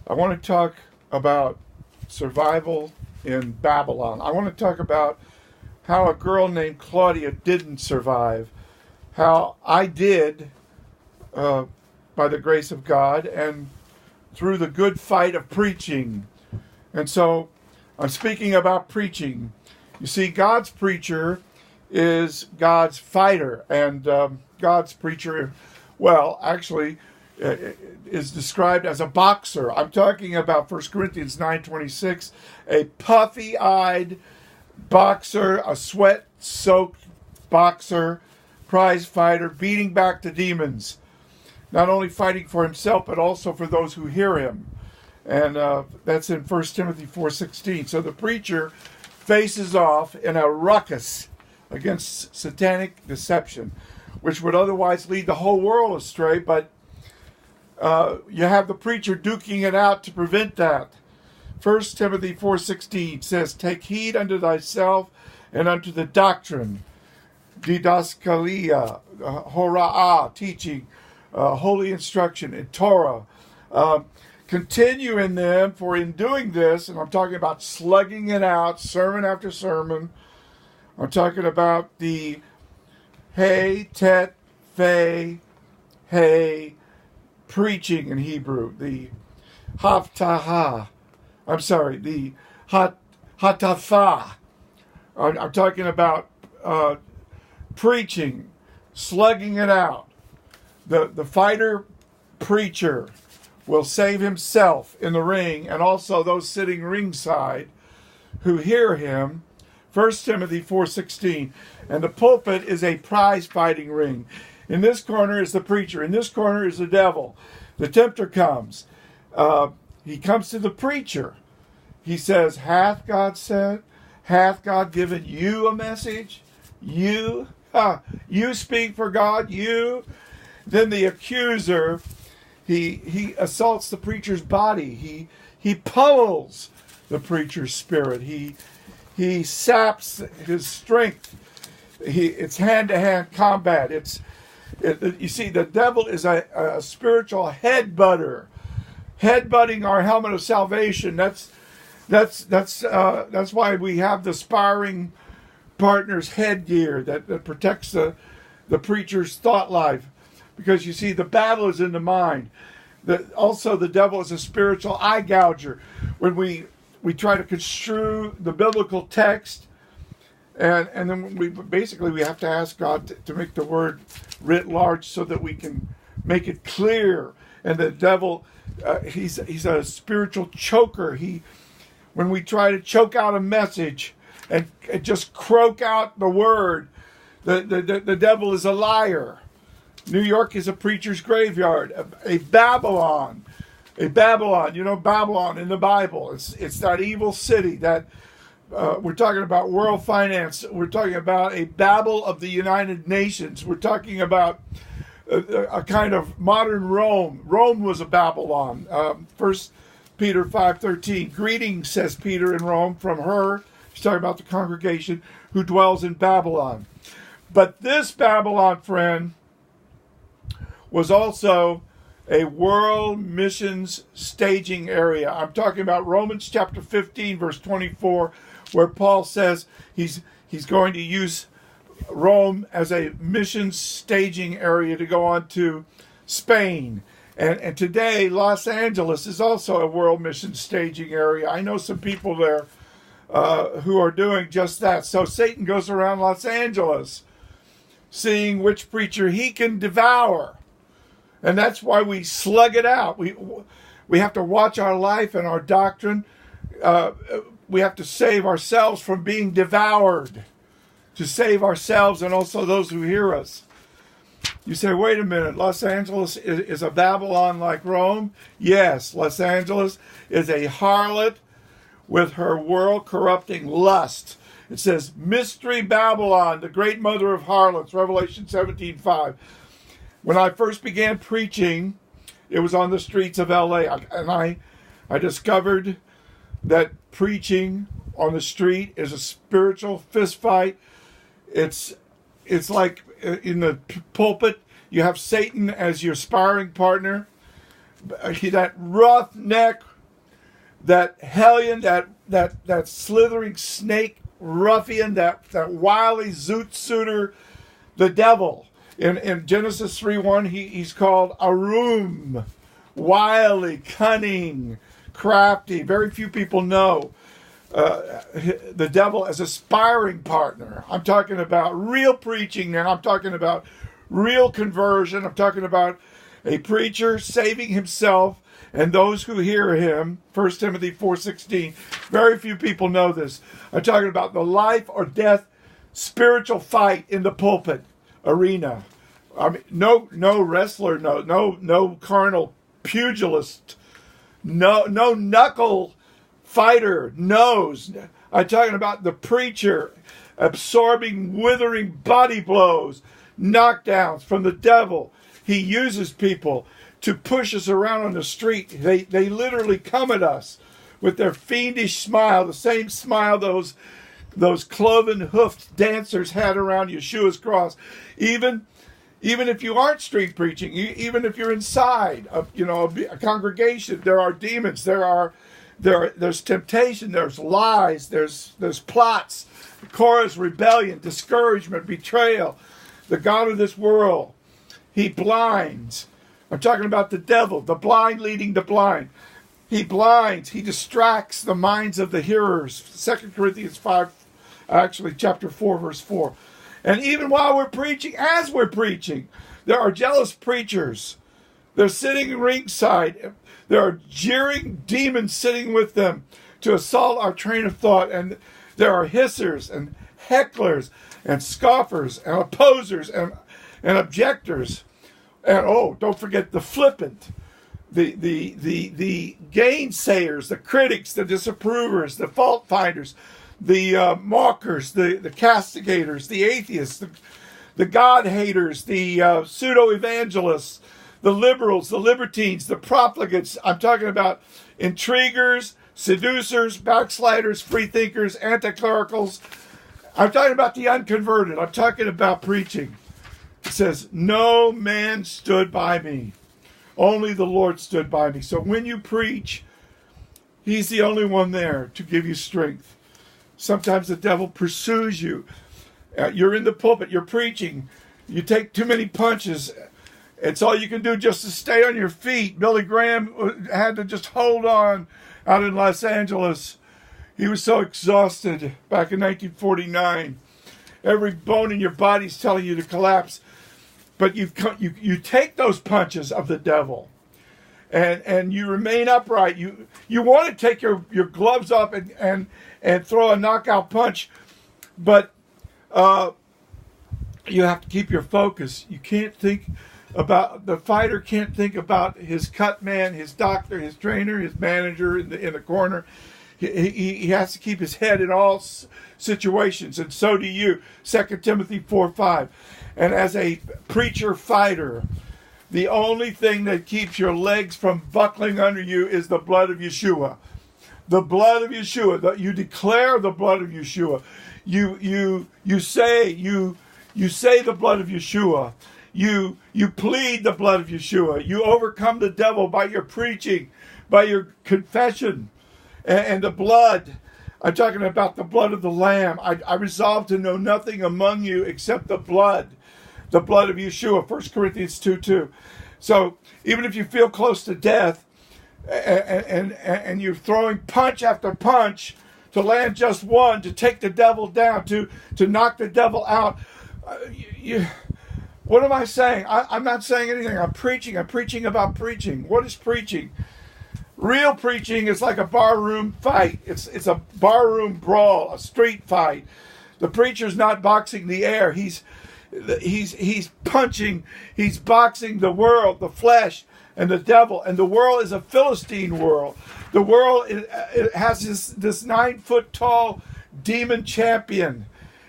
I want to talk about survival in Babylon. I want to talk about how a girl named Claudia didn't survive, how I did by the grace of God and through the good fight of preaching. And so I'm speaking about preaching. You see, God's preacher is God's fighter, and God's preacher, well, actually, is described as a boxer. I'm talking about 1 Corinthians 9:26, a puffy-eyed boxer, a sweat-soaked boxer, prize fighter, beating back the demons, not only fighting for himself, but also for those who hear him. And that's in 1 Timothy 4:16. So the preacher faces off in a ruckus against satanic deception, which would otherwise lead the whole world astray, but you have the preacher duking it out to prevent that. 1 Timothy 4:16 says, "Take heed unto thyself and unto the doctrine, didaskalia, hora'ah, teaching, holy instruction, and Torah. Continue in them, for in doing this," and I'm talking about slugging it out, sermon after sermon. I'm talking about the hey, tet, fe, hey, preaching in Hebrew, the haftaha. The hatafa. I'm talking about preaching, slugging it out. The fighter preacher will save himself in the ring and also those sitting ringside who hear him. 1 Timothy 4:16. And the pulpit is a prize fighting ring. In this corner is the preacher. In this corner is the devil. The tempter comes. He comes to the preacher. He says, "Hath God said? Hath God given you a message? You? You speak for God? You?" Then the accuser, he assaults the preacher's body. He pummels the preacher's spirit. He saps his strength. It's hand-to-hand combat. You see, the devil is a spiritual headbutter, headbutting our helmet of salvation. That's why we have the sparring partner's headgear that protects the preacher's thought life. Because you see, the battle is in the mind. Also, the devil is a spiritual eye gouger. When we try to construe the biblical text, and then we have to ask God to make the word writ large so that we can make it clear. And the devil, he's a spiritual choker. When we try to choke out a message and just croak out the word, the devil is a liar. New York is a preacher's graveyard, a Babylon. You know, Babylon in the Bible. It's that evil city that we're talking about world finance. We're talking about a Babel of the United Nations. We're talking about a kind of modern Rome. Rome was a Babylon. 1 Peter 5:13. "Greetings," says Peter in Rome, "from her," he's talking about the congregation, "who dwells in Babylon." But this Babylon, friend, was also a world missions staging area. I'm talking about Romans chapter 15, verse 24, where Paul says he's going to use Rome as a missions staging area to go on to Spain. And today, Los Angeles is also a world missions staging area. I know some people there who are doing just that. So Satan goes around Los Angeles seeing which preacher he can devour. And that's why we slug it out. We have to watch our life and our doctrine. We have to save ourselves from being devoured, to save ourselves and also those who hear us. You say, wait a minute, Los Angeles is a Babylon like Rome? Yes, Los Angeles is a harlot with her world-corrupting lust. It says, Mystery Babylon, the great mother of harlots, Revelation 17:5. When I first began preaching, it was on the streets of L.A., and I discovered that preaching on the street is a spiritual fist fight. It's like in the pulpit, you have Satan as your sparring partner. That roughneck that hellion, that slithering snake ruffian, that wily zoot suitor, the devil. In Genesis 3:1, he's called Arum, wily, cunning, crafty. Very few people know the devil as a sparring partner. I'm talking about real preaching now. I'm talking about real conversion. I'm talking about a preacher saving himself and those who hear him. 1 Timothy 4:16. Very few people know this. I'm talking about the life or death spiritual fight in the pulpit arena. I mean, no wrestler, no carnal pugilist, no knuckle fighter knows. I'm talking about the preacher absorbing withering body blows, knockdowns from the devil. He uses people to push us around on the street. They literally come at us with their fiendish smile, the same smile those cloven hoofed dancers had around Yeshua's cross. Even if you aren't street preaching, even if you're inside of a congregation, there are demons, there's temptation, there's lies, there's plots, Korah's rebellion, discouragement, betrayal. The god of this world, he blinds. I'm talking about the devil, the blind leading the blind. He blinds, he distracts the minds of the hearers. 2 Corinthians 5, actually chapter 4, verse 4. And even while we're preaching, as we're preaching, there are jealous preachers. They're sitting ringside. There are jeering demons sitting with them to assault our train of thought. And there are hissers and hecklers and scoffers and opposers and objectors. And don't forget the flippant, the gainsayers, the critics, the disapprovers, the fault finders, the mockers, the castigators, the atheists, the God haters, the pseudo-evangelists, the liberals, the libertines, the profligates. I'm talking about intriguers, seducers, backsliders, freethinkers, anti-clericals. I'm talking about the unconverted. I'm talking about preaching. It says, no man stood by me. Only the Lord stood by me. So when you preach, he's the only one there to give you strength. Sometimes the devil pursues you. You're in the pulpit, you're preaching. You take too many punches. It's all you can do just to stay on your feet. Billy Graham had to just hold on out in Los Angeles. He was so exhausted back in 1949. Every bone in your body's telling you to collapse. But you take those punches of the devil, and you remain upright. You want to take your gloves off and throw a knockout punch, but you have to keep your focus. You can't think about, the fighter can't think about his cut man, his doctor, his trainer, his manager in the corner. He has to keep his head in all situations, and so do you. 2 Timothy 4:5. And as a preacher fighter, the only thing that keeps your legs from buckling under you is the blood of Yeshua. The blood of Yeshua. You declare the blood of Yeshua. You say the blood of Yeshua. You plead the blood of Yeshua. You overcome the devil by your preaching, by your confession, and the blood. I'm talking about the blood of the Lamb. I resolve to know nothing among you except the blood of Yeshua. 1 Corinthians 2:2. So even if you feel close to death, and you're throwing punch after punch to land just one, to take the devil down, to knock the devil out, what am I saying? I'm not saying anything. I'm preaching about preaching. What is preaching? Real preaching is like a barroom fight. It's a barroom brawl, a street fight. The preacher's not boxing the air. He's punching, he's boxing the world, the flesh, and the devil. And the world is a Philistine world. The world it has this 9-foot tall demon champion,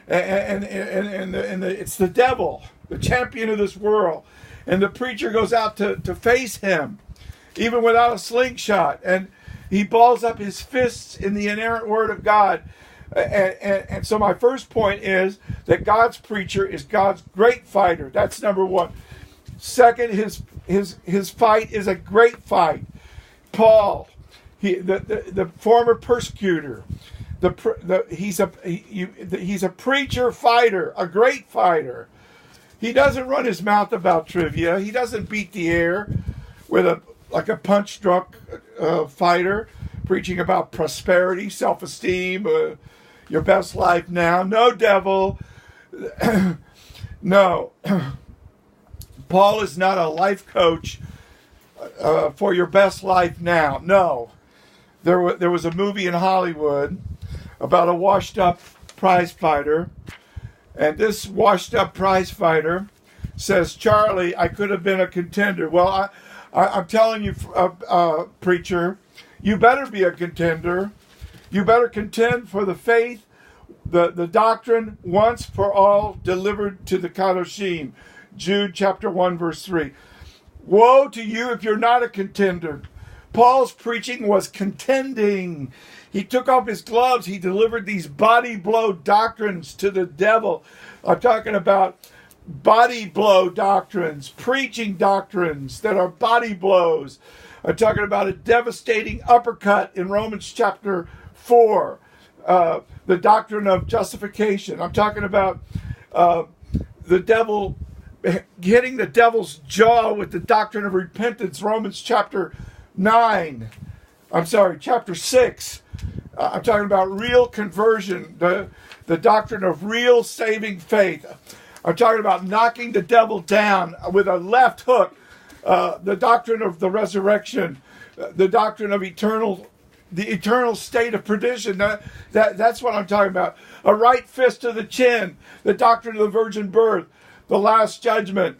and it's the devil, the champion of this world. And the preacher goes out to face him, even without a slingshot, and he balls up his fists in the inerrant word of God. And so my first point is that God's preacher is God's great fighter. That's number one. Second, his fight is a great fight. Paul, The former persecutor. He's a preacher fighter, a great fighter. He doesn't run his mouth about trivia. He doesn't beat the air with like a punch-drunk fighter, preaching about prosperity, self-esteem, your best life now. No, devil. No. Paul is not a life coach for your best life now. No. There was a movie in Hollywood about a washed-up prize fighter, and this washed-up prize fighter says, Charlie, I could have been a contender. Well, I'm telling you, preacher, you better be a contender. You better contend for the faith, the doctrine once for all delivered to the Kadoshim. Jude chapter 1, verse 3. Woe to you if you're not a contender. Paul's preaching was contending. He took off his gloves. He delivered these body blow doctrines to the devil. I'm talking about body blow doctrines, preaching doctrines that are body blows. I'm talking about a devastating uppercut in Romans chapter 4, the doctrine of justification. I'm talking about the devil, hitting the devil's jaw with the doctrine of repentance, Romans chapter 6. I'm talking about real conversion, the doctrine of real saving faith. I'm talking about knocking the devil down with a left hook, the doctrine of the resurrection, the doctrine of the eternal state of perdition. That's what I'm talking about. A right fist to the chin, the doctrine of the virgin birth, the last judgment.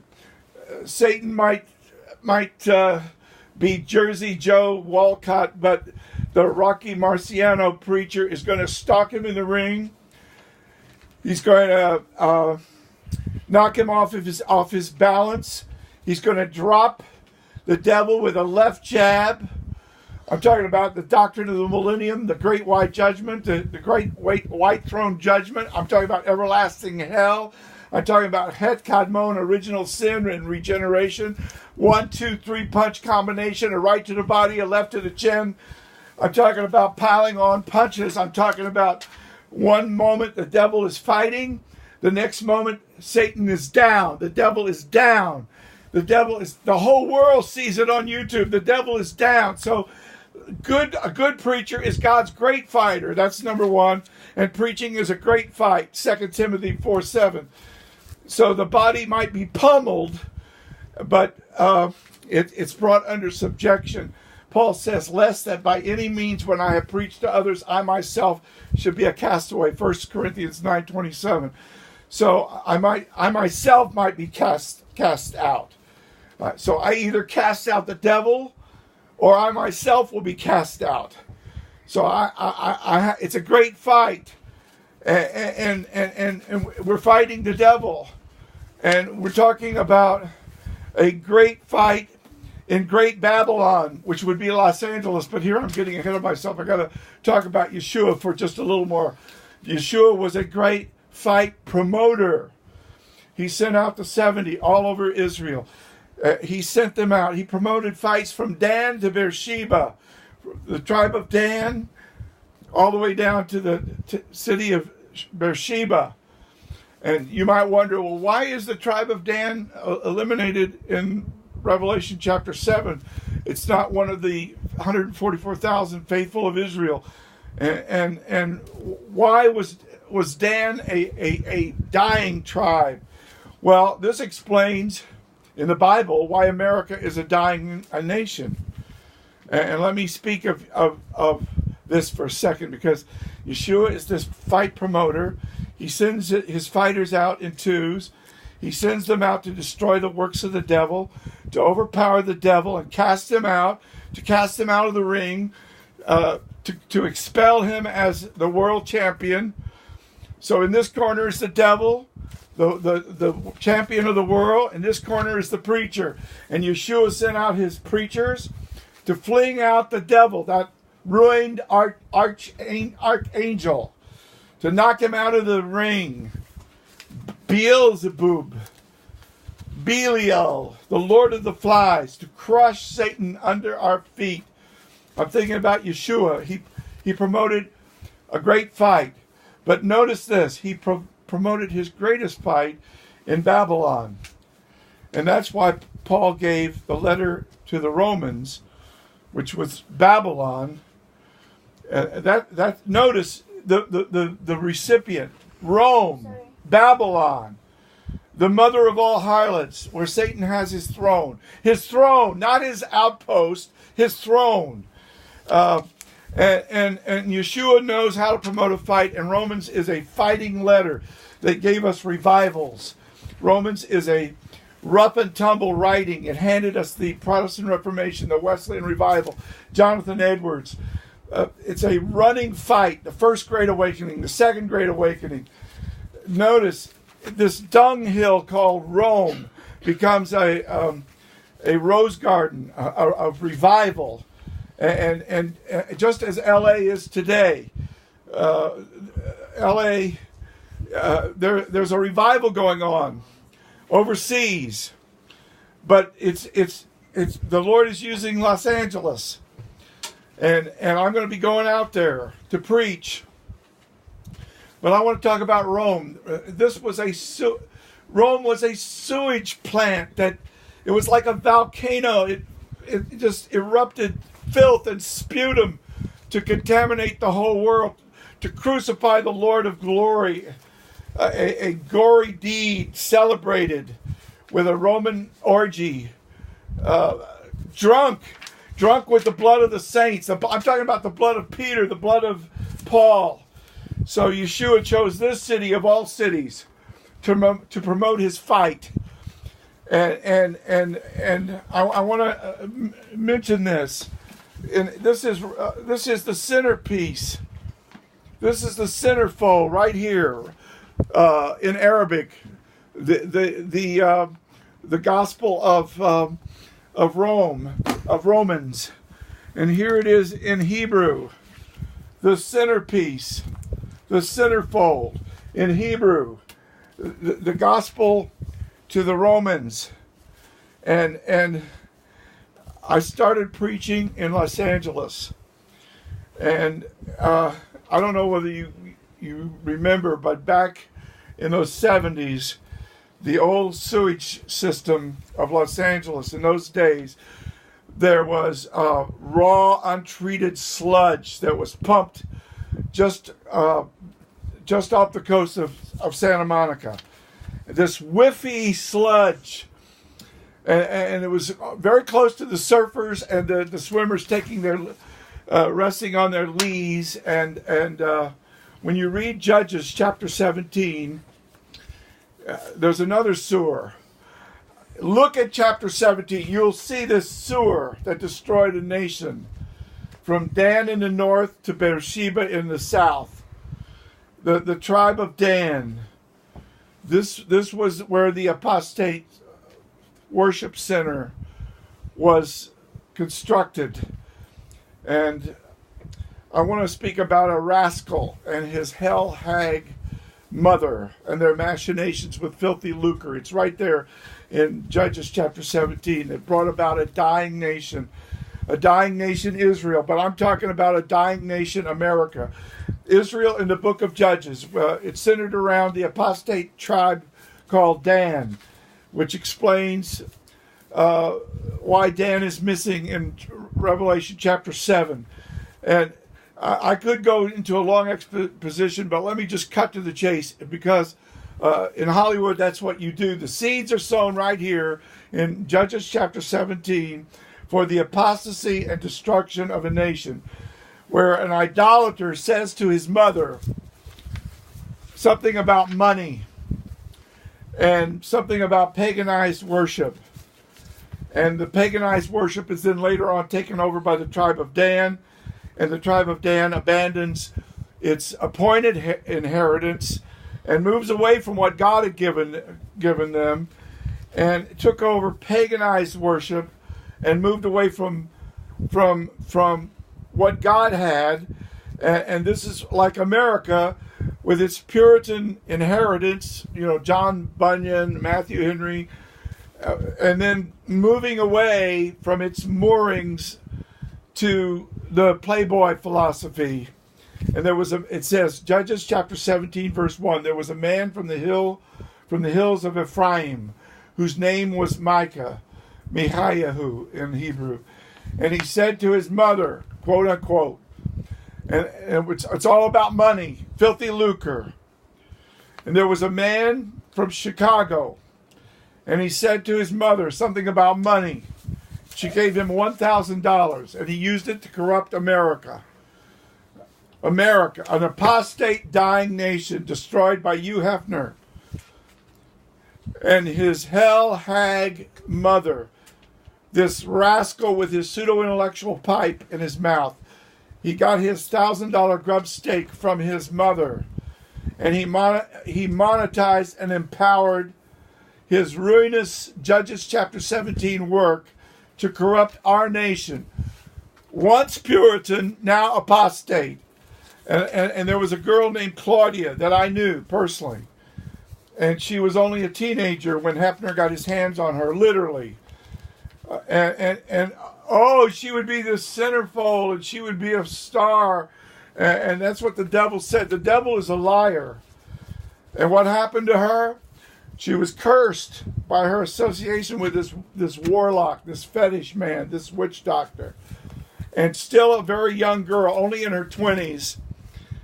Satan might be Jersey Joe Walcott, but the Rocky Marciano preacher is going to stalk him in the ring. He's going to knock him off his balance. He's going to drop the devil with a left jab. I'm talking about the doctrine of the millennium, the great white judgment, the great white throne judgment. I'm talking about everlasting hell. I'm talking about Het Kadmon, original sin and regeneration. 1, 2, 3 punch combination, a right to the body, a left to the chin. I'm talking about piling on punches. I'm talking about one moment the devil is fighting. The next moment Satan is down. The devil is down. The whole world sees it on YouTube. The devil is down. So a good preacher is God's great fighter. That's number one. And preaching is a great fight. 2 Timothy 4:7. So the body might be pummeled, but it's brought under subjection. Paul says, lest that by any means when I have preached to others, I myself should be a castaway. 1 Corinthians 9:27. So I myself might be cast out. So I either cast out the devil or I myself will be cast out. So it's a great fight. And we're fighting the devil. And we're talking about a great fight in Great Babylon, which would be Los Angeles. But here I'm getting ahead of myself. I got to talk about Yeshua for just a little more. Yeshua was a great fight promoter. He sent out the 70 all over Israel. He sent them out. He promoted fights from Dan to Beersheba, the tribe of Dan, all the way down to the city of Beersheba. And you might wonder, well, why is the tribe of Dan eliminated in Revelation chapter 7? It's not one of the 144,000 faithful of Israel. And why was Dan a dying tribe? Well, this explains in the Bible why America is a dying nation. And let me speak of this for a second, because Yeshua is this fight promoter. He sends his fighters out in twos. He sends them out to destroy the works of the devil, to overpower the devil and cast him out, to cast him out of the ring, to expel him as the world champion. So in this corner is the devil, the champion of the world. In this corner is the preacher. And Yeshua sent out his preachers to fling out the devil, that ruined archangel, to knock him out of the ring. Beelzebub, Belial, the Lord of the Flies, to crush Satan under our feet. I'm thinking about Yeshua. He promoted a great fight. But notice this. He promoted his greatest fight in Babylon. And that's why Paul gave the letter to the Romans, which was Babylon. Notice the recipient, Rome, Babylon, the mother of all harlots, where Satan has his throne. His throne, not his outpost, his throne. And Yeshua knows how to promote a fight, and Romans is a fighting letter that gave us revivals. Romans is a rough and tumble writing. It handed us the Protestant Reformation, the Wesleyan Revival, Jonathan Edwards. It's a running fight, the First Great Awakening, the Second Great Awakening. Notice this dunghill called Rome becomes a rose garden of revival. And just as LA is today, LA, there's a revival going on overseas, but it's the Lord is using Los Angeles, and I'm going to be going out there to preach. But I want to talk about Rome. Rome was a sewage plant that it was like a volcano. It just erupted filth and sputum to contaminate the whole world, to crucify the Lord of glory, a gory deed celebrated with a Roman orgy, drunk with the blood of the saints. I'm talking about the blood of Peter, the blood of Paul. So Yeshua chose this city of all cities to promote his fight. And I want to mention this. And this is the centerpiece. This is the centerfold right here in Arabic. The Gospel of Romans, and here it is in Hebrew. The centerpiece, the centerfold in Hebrew. The Gospel to the Romans, and I started preaching in Los Angeles, and I don't know whether you remember, but back in those 70s, the old sewage system of Los Angeles in those days, there was raw, untreated sludge that was pumped just off the coast of Santa Monica. This whiffy sludge. And it was very close to the surfers and the swimmers taking their resting on their lees. And when you read Judges chapter 17, there's another sewer. Look at chapter 17. You'll see this sewer that destroyed a nation, from Dan in the north to Beersheba in the south. The tribe of Dan. This was where the apostate worship center was constructed. And I want to speak about a rascal and his hell hag mother and their machinations with filthy lucre. It's right there in Judges chapter 17. It brought about a dying nation Israel, but I'm talking about a dying nation, America. Israel in the book of Judges, it's centered around the apostate tribe called Dan, which explains why Dan is missing in Revelation chapter 7. And I could go into a long exposition, but let me just cut to the chase, because in Hollywood, that's what you do. The seeds are sown right here in Judges chapter 17 for the apostasy and destruction of a nation, where an idolater says to his mother something about money and something about paganized worship. And the paganized worship is then later on taken over by the tribe of Dan, and the tribe of Dan abandons its appointed inheritance and moves away from what God had given them, and took over paganized worship and moved away from what God had. And this is like America with its Puritan inheritance, John Bunyan, Matthew Henry, and then moving away from its moorings to the Playboy philosophy. And it says, Judges chapter 17, verse 1, there was a man from the hills of Ephraim, whose name was Micah, Mehiahu in Hebrew. And he said to his mother, quote unquote, and it's all about money, filthy lucre. And there was a man from Chicago, and he said to his mother something about money. She gave him $1,000, and he used it to corrupt America. America, an apostate, dying nation destroyed by Hugh Hefner and his hell hag mother, this rascal with his pseudo-intellectual pipe in his mouth. He got his $1,000 grub stake from his mother, and he monetized and empowered his ruinous Judges chapter 17 work to corrupt our nation. Once Puritan, now apostate. And there was a girl named Claudia that I knew personally. And she was only a teenager when Hefner got his hands on her, literally. She would be the centerfold and she would be a star. And that's what the devil said. The devil is a liar. And what happened to her? She was cursed by her association with this warlock, this fetish man, this witch doctor. And still a very young girl, only in her 20s.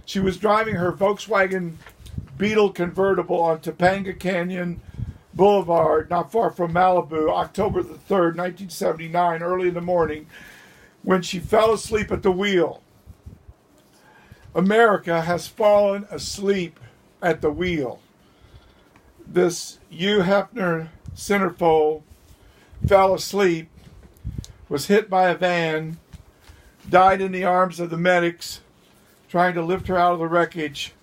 She was driving her Volkswagen Beetle convertible on Topanga Canyon Boulevard, not far from Malibu, October the 3rd, 1979, early in the morning, when she fell asleep at the wheel. America has fallen asleep at the wheel. This Hugh Hefner centerfold fell asleep, was hit by a van, died in the arms of the medics, trying to lift her out of the wreckage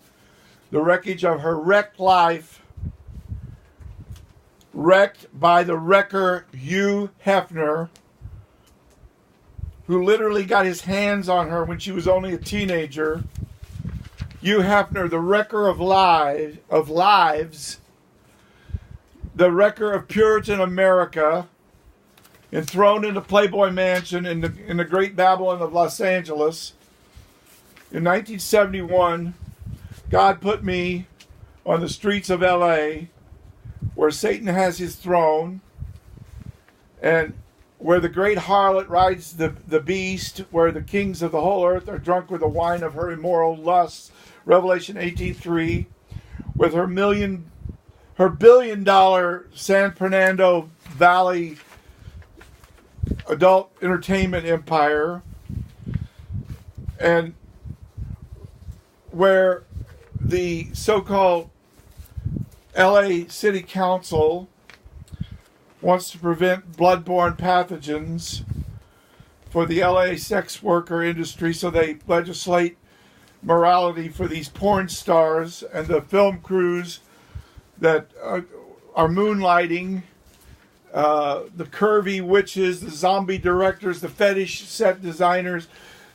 of her wrecked life, wrecked by the wrecker Hugh Hefner, who literally got his hands on her when she was only a teenager. Hugh Hefner, the wrecker of lives, the wrecker of Puritan America, enthroned in the Playboy Mansion in the Great Babylon of Los Angeles. In 1971, God put me on the streets of L.A., where Satan has his throne, and where the great harlot rides the beast, where the kings of the whole earth are drunk with the wine of her immoral lusts, Revelation 18:3, with her billion-dollar San Fernando Valley adult entertainment empire, and where the so-called LA City Council wants to prevent bloodborne pathogens for the LA sex worker industry, so they legislate morality for these porn stars and the film crews that are moonlighting, the curvy witches, the zombie directors, the fetish set designers,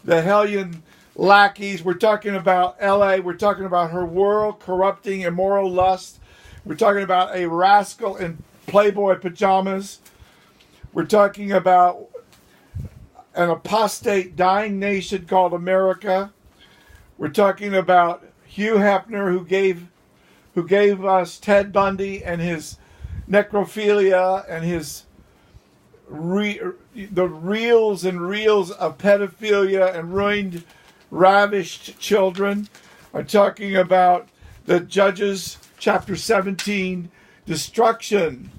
the hellion lackeys. We're talking about LA. We're talking about her world corrupting immoral lust. We're talking about a rascal in Playboy pajamas. We're talking about an apostate dying nation called America. We're talking about Hugh Hefner, who gave us Ted Bundy and his necrophilia and his the reels and reels of pedophilia and ruined, ravished children. I'm talking about the Judges chapter 17 destruction,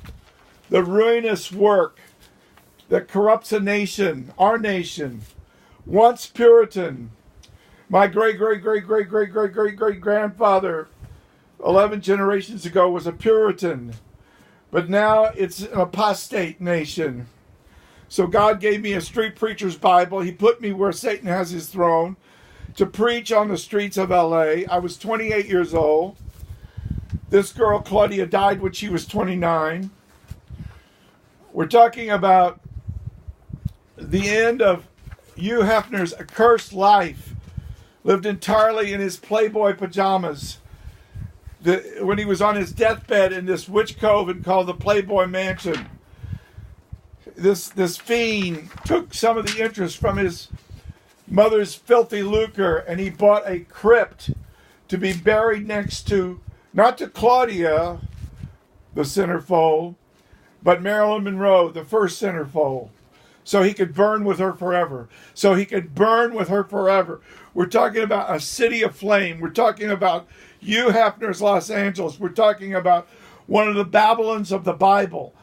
the ruinous work that corrupts a nation, our nation, once Puritan. My great-great-great-great-great-great-great-great-grandfather 11 generations ago was a Puritan, but now it's an apostate nation. So God gave me a street preacher's Bible. He put me where Satan has his throne to preach on the streets of LA. I was 28 years old. This girl, Claudia, died when she was 29. We're talking about the end of Hugh Hefner's accursed life, lived entirely in his Playboy pajamas. When he was on his deathbed in this witch coven called the Playboy Mansion, this fiend took some of the interest from his mother's filthy lucre, and he bought a crypt to be buried next to, not to Claudia, the centerfold, but Marilyn Monroe, the first centerfold, so he could burn with her forever. So he could burn with her forever. We're talking about a city of flame. We're talking about Hugh Hefner's Los Angeles. We're talking about one of the Babylons of the Bible.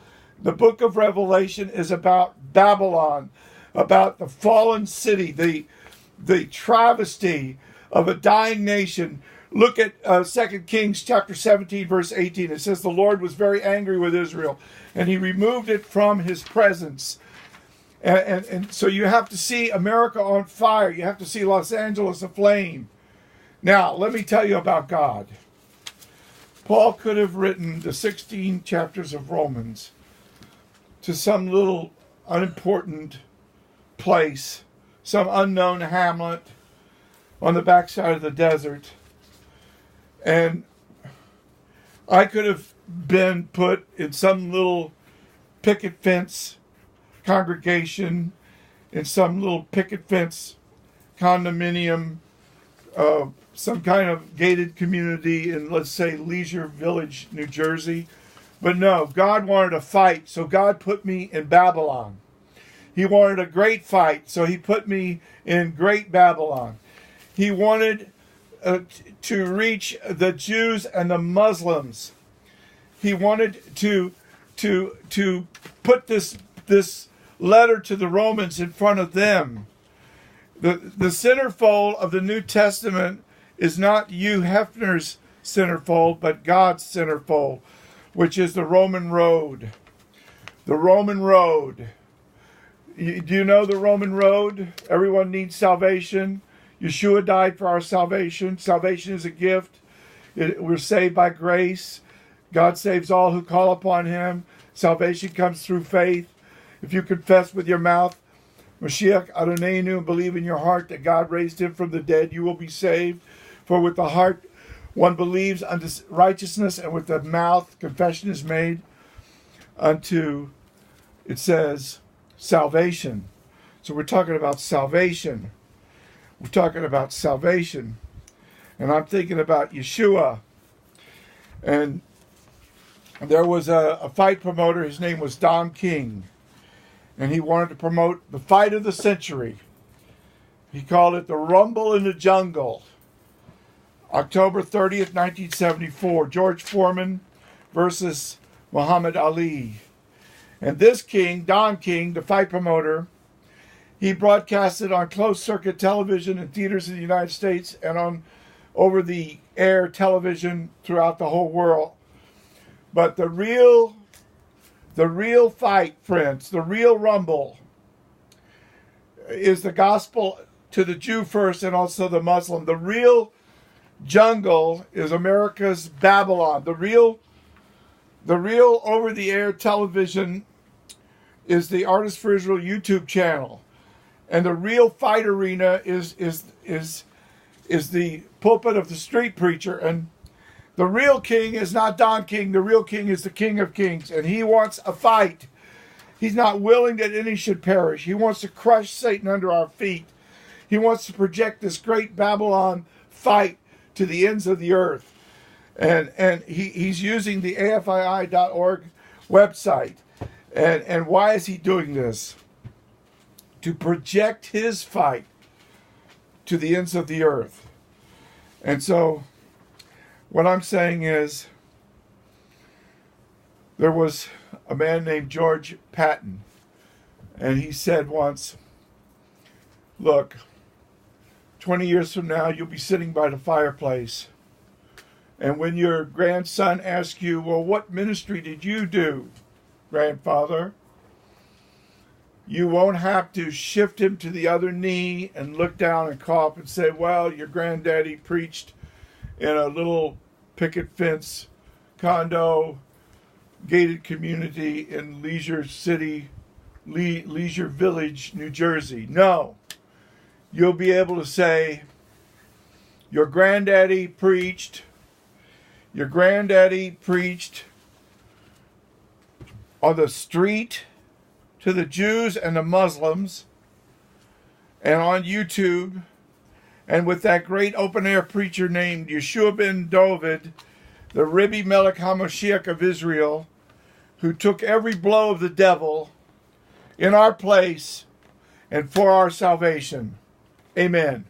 The book of Revelation is about Babylon, about the fallen city, the travesty of a dying nation. Look at 2 Kings chapter 17, verse 18. It says, the Lord was very angry with Israel, and he removed it from his presence. And so you have to see America on fire. You have to see Los Angeles aflame. Now, let me tell you about God. Paul could have written the 16 chapters of Romans to some little unimportant place, some unknown hamlet on the backside of the desert. And I could have been put in some little picket fence congregation, in some little picket fence condominium, some kind of gated community in, let's say, Leisure Village, New Jersey. But no, God wanted a fight, so God put me in Babylon. He wanted a great fight, so he put me in Great Babylon. He wanted to reach the Jews and the Muslims. He wanted to put this letter to the Romans in front of them. The centerfold of the New Testament is not Hugh Hefner's centerfold, but God's centerfold, which is the Roman road. The Roman road. Do you know the Roman road? Everyone needs salvation. Yeshua died for our salvation. Salvation is a gift. We're saved by grace. God saves all who call upon him. Salvation comes through faith. If you confess with your mouth, Moshiach Adonenu, and believe in your heart that God raised him from the dead, you will be saved. For with the heart one believes unto righteousness, and with the mouth confession is made unto, it says, salvation. So we're talking about salvation. We're talking about salvation. And I'm thinking about Yeshua. And there was a fight promoter. His name was Don King. And he wanted to promote the fight of the century. He called it the Rumble in the Jungle. October 30th, 1974. George Foreman versus Muhammad Ali. And this king, Don King, the fight promoter, he broadcasted on closed-circuit television in theaters in the United States and on over-the-air television throughout the whole world. But the real fight, friends, the real rumble is the gospel to the Jew first and also the Muslim. The real jungle is America's Babylon. The real over-the-air television is the Artists for Israel YouTube channel. And the real fight arena is the pulpit of the street preacher. And the real king is not Don King. The real king is the King of Kings. And he wants a fight. He's not willing that any should perish. He wants to crush Satan under our feet. He wants to project this great Babylon fight to the ends of the earth. And he's using the AFII.org website. And why is he doing this? To project his fight to the ends of the earth. And so what I'm saying is, there was a man named George Patton, and he said once, look, 20 years from now, you'll be sitting by the fireplace, and when your grandson asks you, well, what ministry did you do, grandfather? You won't have to shift him to the other knee and look down and cough and say, well, your granddaddy preached in a little picket fence condo gated community in Leisure Village, New Jersey. No. You'll be able to say, your granddaddy preached on the street to the Jews and the Muslims, and on YouTube, and with that great open-air preacher named Yeshua ben David, the Rebbe Melech HaMoshiach of Israel, who took every blow of the devil in our place and for our salvation. Amen.